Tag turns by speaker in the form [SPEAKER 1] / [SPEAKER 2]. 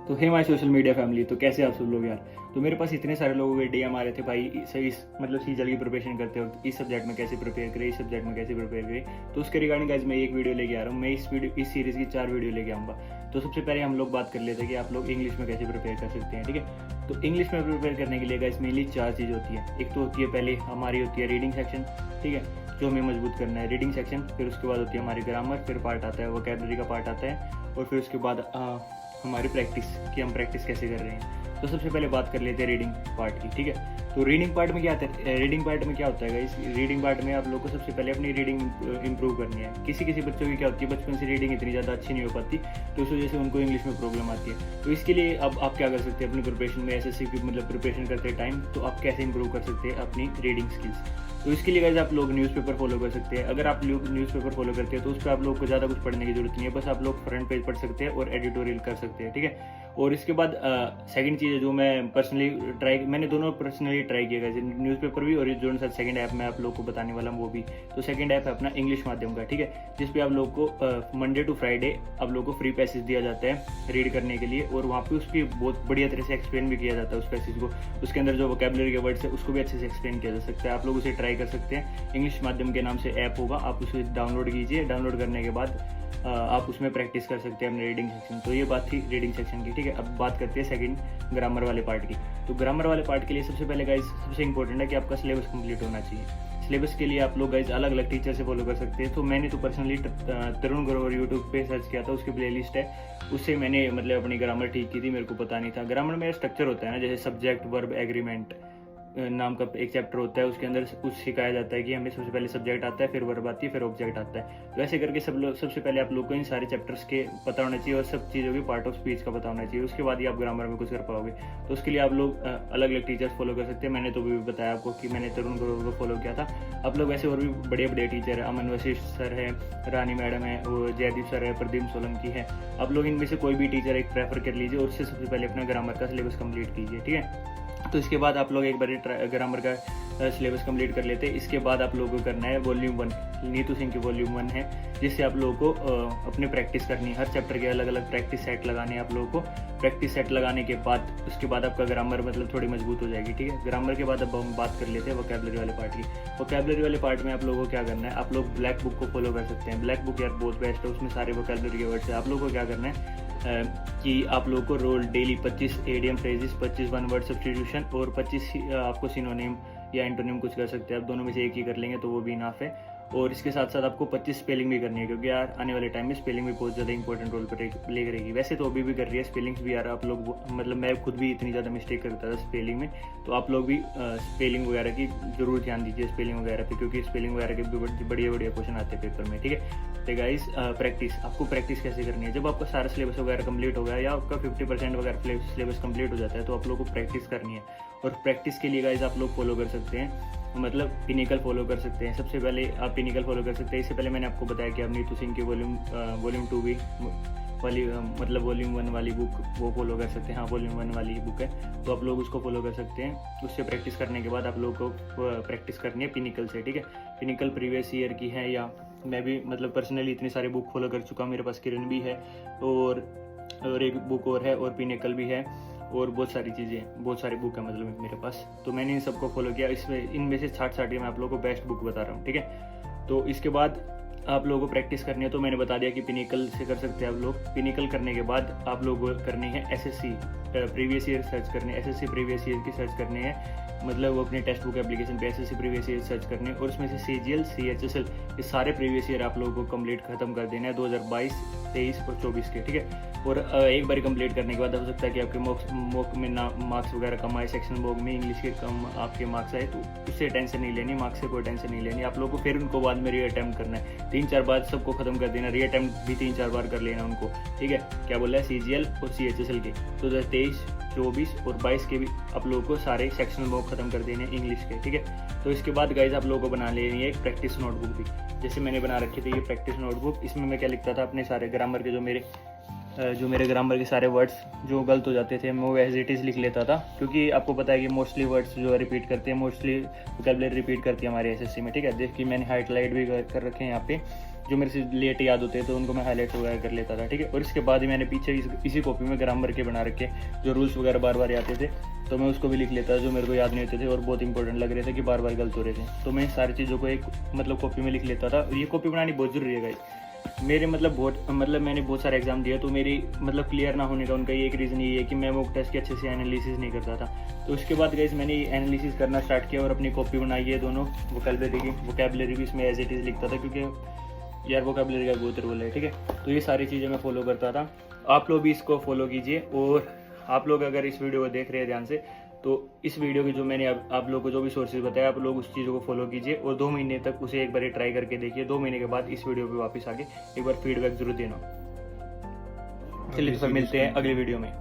[SPEAKER 1] तो hey my social media family, तो कैसे आप सब लोग यार। तो मेरे पास इतने सारे लोगों के डीएम आ रहे थे भाई, इस मतलब सीजल की प्रिपरेशन करते हो इस सब्जेक्ट में कैसे प्रिपेयर करें, इस सब्जेक्ट में कैसे प्रिपेयर करें। तो उसके रिगार्डिंग गाइस मैं एक वीडियो लेके आ रहा हूँ। मैं इस सीरीज़ की 4 वीडियो लेके आऊँगा। तो सबसे पहले हम लोग बात कर लेते हैं कि आप लोग इंग्लिश में कैसे प्रिपेयर कर सकते हैं, ठीक है। तो इंग्लिश में प्रिपेयर करने के लिए गाइस मेनली 4 चीज़ होती है। एक तो होती है पहले हमारी होती है रीडिंग सेक्शन, ठीक है, जो हमें मजबूत करना है, रीडिंग सेक्शन। फिर उसके बाद होती है हमारी ग्रामर, फिर पार्ट आता है वोकैबुलरी का पार्ट आता है, और फिर उसके बाद हमारी प्रैक्टिस कि हम प्रैक्टिस कैसे कर रहे हैं। तो सबसे पहले बात कर लेते हैं रीडिंग पार्ट की, ठीक है। तो रीडिंग पार्ट में क्या आता है, रीडिंग पार्ट में क्या होता है गाइस, रीडिंग पार्ट में आप लोग को सबसे पहले अपनी रीडिंग इंप्रूव करनी है। किसी किसी बच्चों की क्या होती है, बचपन से रीडिंग इतनी ज़्यादा अच्छी नहीं हो पाती, तो उस वजह से उनको इंग्लिश में प्रॉब्लम आती है। तो इसके लिए अब आप क्या कर सकते हैं अपनी प्रिपरेशन में, एसएससी की मतलब प्रिपरेशन करते टाइम, तो आप कैसे इंप्रूव कर सकते हैं अपनी रीडिंग स्किल्स। तो इसके लिए गाइस आप लोग न्यूज़पेपर फॉलो कर सकते हैं। अगर आप लोग न्यूज़पेपर फॉलो करते हैं तो उस पर आप लोग को ज़्यादा कुछ पढ़ने की जरूरत नहीं है, बस आप लोग फ्रंट पेज पढ़ सकते हैं और एडिटोरियल कर सकते हैं, ठीक है। और इसके बाद सेकंड चीज़ है जो मैं मैंने दोनों पर्सनली ट्राई किया गाइस, न्यूज़पेपर भी और जो साथ सेकंड ऐप मैं आप लोग को बताने वाला हूँ वो भी। तो सेकंड ऐप है अपना इंग्लिश माध्यम का, ठीक है, जिस पे आप लोग को मंडे टू फ्राइडे आप लोग को फ्री पैसेज दिया जाता है रीड करने के लिए, और वहाँ पे उसकी बहुत बढ़िया तरह से एक्सप्लेन भी किया जाता है उस पैसेज को। उसके अंदर जो वोकैबुलरी के वर्ड्स है उसको भी अच्छे से एक्सप्लेन किया जा सकता है। आप लोग उसे ट्राई कर सकते हैं। इंग्लिश माध्यम के नाम से ऐप होगा, आप उसे डाउनलोड कीजिए। डाउनलोड करने के बाद आप उसमें प्रैक्टिस कर सकते हैं अपने रीडिंग सेक्शन। तो ये बात थी रीडिंग सेक्शन की, ठीक है। अब बात करते हैं सेकंड ग्रामर वाले पार्ट की। तो ग्रामर वाले पार्ट के लिए सबसे पहले गाइज सबसे इंपॉर्टेंट है कि आपका सिलेबस कंप्लीट होना चाहिए। सिलेबस के लिए आप लोग गाइज अलग अलग टीचर से फॉलो कर सकते हैं। तो मैंने तो पर्सनली तरुण ग्रोवर यूट्यूब पे सर्च किया था, उसकी प्लेलिस्ट है, उससे मैंने मतलब अपनी ग्रामर ठीक की थी। मेरे को पता नहीं था ग्रामर में स्ट्रक्चर होता है ना, जैसे सब्जेक्ट वर्ब एग्रीमेंट नाम का एक चैप्टर होता है, उसके अंदर कुछ सिखाया जाता है कि हमें सबसे पहले सब्जेक्ट आता है, फिर वर्ब आती है, फिर ऑब्जेक्ट आता है। तो ऐसे करके सबसे पहले आप लोग को इन सारे चैप्टर्स के पता होना चाहिए और सब चीज़ों की पार्ट ऑफ स्पीच का पता होना चाहिए। उसके बाद ही आप ग्रामर में कुछ कर पाओगे। तो उसके लिए आप लोग अलग अलग टीचर्स फॉलो कर सकते हैं। मैंने तो भी बताया आपको कि मैंने तरुण ग्रोवर को फॉलो किया था। आप लोग वैसे और भी बड़े बड़े टीचर है, अमन वशिष्ठ सर है, रानी मैडम है, वो जयदीप सर है, प्रदीप सोलंकी है। आप लोग इनमें से कोई भी टीचर एक प्रेफर कर लीजिए और उससे सबसे पहले अपना ग्रामर का सिलेबस कंप्लीट कीजिए, ठीक है। तो इसके बाद आप लोग एक बार ग्रामर का सिलेबस कंप्लीट कर लेते हैं। इसके बाद आप लोगों को करना है वॉल्यूम 1, नीतू सिंह की वॉल्यूम 1 है, जिससे आप लोगों को अपनी प्रैक्टिस करनी है। हर चैप्टर के अलग अलग प्रैक्टिस सेट लगाने हैं आप लोगों को। प्रैक्टिस सेट लगाने के बाद उसके बाद आपका ग्रामर मतलब थोड़ी मजबूत हो जाएगी, ठीक है। ग्रामर के बाद अब हम बात कर लेते हैं वोकैबुलरी वाले पार्ट की। वोकैबुलरी वाले पार्ट में आप लोगों को क्या करना है, आप लोग ब्लैक बुक को फॉलो कर सकते हैं। ब्लैक बुक यार बहुत बेस्ट है, उसमें सारे वोकैबुलरी के वर्ड्स है। आप लोगों को क्या करना है कि आप लोगों को रोल daily 25 idiom phrases, 25 one word substitution और 25 आपको सिनोनिम या एंटोनिम कुछ कर सकते हैं। आप दोनों में से एक ही कर लेंगे तो वो भी इनफ है। और इसके साथ साथ आपको 25 स्पेलिंग भी करनी है, क्योंकि यार आने वाले टाइम में स्पेलिंग भी बहुत ज़्यादा इंपॉर्टेंट रोल प्ले करेगी। वैसे तो अभी भी कर रही है स्पेलिंग्स भी यार, आप लोग मतलब मैं खुद भी इतनी ज़्यादा मिस्टेक करता था स्पेलिंग में। तो आप लोग भी स्पेलिंग वगैरह की जरूर ध्यान दीजिए, स्पेलिंग वगैरह पे, क्योंकि स्पेलिंग वगैरह के भी बढ़िया बढ़िया क्वेश्चन आते हैं पेपर में, ठीक है। तो गाइस प्रैक्टिस, आपको प्रैक्टिस कैसे करनी है, जब आपका सारा सिलेबस वगैरह कंप्लीट हो गया या आपका 50% वगैरह सिलेबस कंप्लीट हो जाता है, तो आप लोग को प्रैक्टिस करनी है। और प्रैक्टिस के लिए गाइस आप लोग फॉलो कर सकते हैं, मतलब पिनिकल फॉलो कर सकते हैं। सबसे पहले आप पिनिकल फॉलो कर सकते हैं। इससे पहले मैंने आपको बताया कि आप नीतू सिंह की वॉल्यूम 2 भी वाली मतलब वॉल्यूम 1 वाली बुक वो फॉलो कर सकते हैं। हाँ, वॉल्यूम 1 वाली बुक है, तो आप लोग उसको फॉलो कर सकते हैं। उससे प्रैक्टिस करने के बाद आप लोग को प्रैक्टिस करनी है पिनिकल से, ठीक है। पिनिकल प्रीवियस ईयर की है, या मैं भी मतलब पर्सनली इतनी सारी बुक फॉलो कर चुका हूँ। मेरे पास किरण भी है और एक बुक और है, और पिनिकल भी है, और बहुत सारी चीज़ें, बहुत सारी बुक है मतलब मेरे पास। तो मैंने इन सबको फॉलो किया। इसमें इनमें से 60 मैं आप लोगों को बेस्ट बुक बता रहा हूँ, ठीक है। तो इसके बाद आप लोगों को प्रैक्टिस करनी है। तो मैंने बता दिया कि पिनिकल से कर सकते हैं आप लोग। पिनिकल करने के बाद आप लोग करनी है एसएससी प्रीवियस ईयर सर्च करनी है, एसएससी प्रीवियस ईयर की सर्च करनी है। मतलब वो अपने टेक्स्ट बुक एप्लीकेशन पे एसएससी प्रीवियस ईयर सर्च करने, और उसमें से सीजीएल, सीएचएसएल ये सारे प्रीवियस ईयर आप लोगों को कंप्लीट खत्म कर देना है 2022, 23 और 24 के, ठीक है। और एक बार कंप्लीट करने के बाद हो सकता है कि आपके मॉक में ना मार्क्स वगैरह कम आए, सेक्शन मॉक में इंग्लिश के कम आपके मार्क्स आए, तो उससे टेंशन नहीं लेनी, मार्क्स से कोई टेंशन नहीं लेनी। आप लोगों को फिर उनको बाद में री अटैम्प्ट करना है, 3-4 बार सबको खत्म कर देना, री अटैम्प्ट भी 3-4 बार कर लेना उनको, ठीक है। क्या बोला है, सीजीएल और सीएचएसएल के। तो 23, 24 और 22 के भी आप लोगों को सारे सेक्शनल मॉक खत्म कर देने इंग्लिश के, ठीक है। तो इसके बाद गाइज आप लोगों को बना लेनी है एक प्रैक्टिस नोटबुक भी, जैसे मैंने बना रखी थी ये प्रैक्टिस नोटबुक। इसमें मैं क्या लिखता था, अपने सारे ग्रामर के जो मेरे जो मेरे ग्रामर के सारे वर्ड्स जो गलत हो जाते थे मैं वो एज इट इज़ लिख लेता था, क्योंकि आपको पता है कि मोस्टली वर्ड्स जो है रिपीट करते हैं, मोस्टली वोकैबुलरी रिपीट करती है हमारे एसएससी में, ठीक है। देखिए मैंने हाईलाइट भी कर रखे हैं यहाँ पे, जो मेरे से लेट याद होते हैं तो उनको मैं हाईलाइट वगैरह कर लेता था, ठीक है। और इसके बाद ही मैंने पीछे इसी कॉपी में ग्रामर के बना रखे जो रूल्स वगैरह बार बार आते थे, तो मैं उसको भी लिख लेता जो मेरे को याद नहीं होते थे और बहुत इंपॉर्टेंट लग रहे थे कि बार बार गलत हो रहे थे, तो मैं सारी चीज़ों को एक मतलब कॉपी में लिख लेता था। और ये कॉपी बनानी बहुत ज़रूरी है गाइस। मेरे मैंने बहुत सारे एग्जाम दिए, तो मेरी मतलब क्लियर ना होने का उनका ये एक रीज़न ये है कि मैं मॉक टेस्ट के अच्छे से एनालिसिस नहीं करता था। तो उसके बाद गाइस मैंने एनालिसिस करना स्टार्ट किया और अपनी कॉपी बनाई है दोनों वोकैबुलरी की। वोकैबुलरी भी इसमें एज इट इज़ लिखता था, क्योंकि यार वोकैबुलरी का बहुत रोल है, ठीक है। तो ये सारी चीज़ें मैं फॉलो करता था, आप लोग भी इसको फॉलो कीजिए। और आप लोग अगर इस वीडियो को देख रहे हैं ध्यान से, तो इस वीडियो की जो मैंने आप लोग को जो भी सोर्सेज बताया, आप लोग उस चीज़ों को फॉलो कीजिए और 2 महीने तक उसे एक बार ट्राई करके देखिए। 2 महीने के बाद इस वीडियो पे वापस आके एक बार फीडबैक जरूर देना। चलिए फिर मिलते हैं अगली वीडियो में।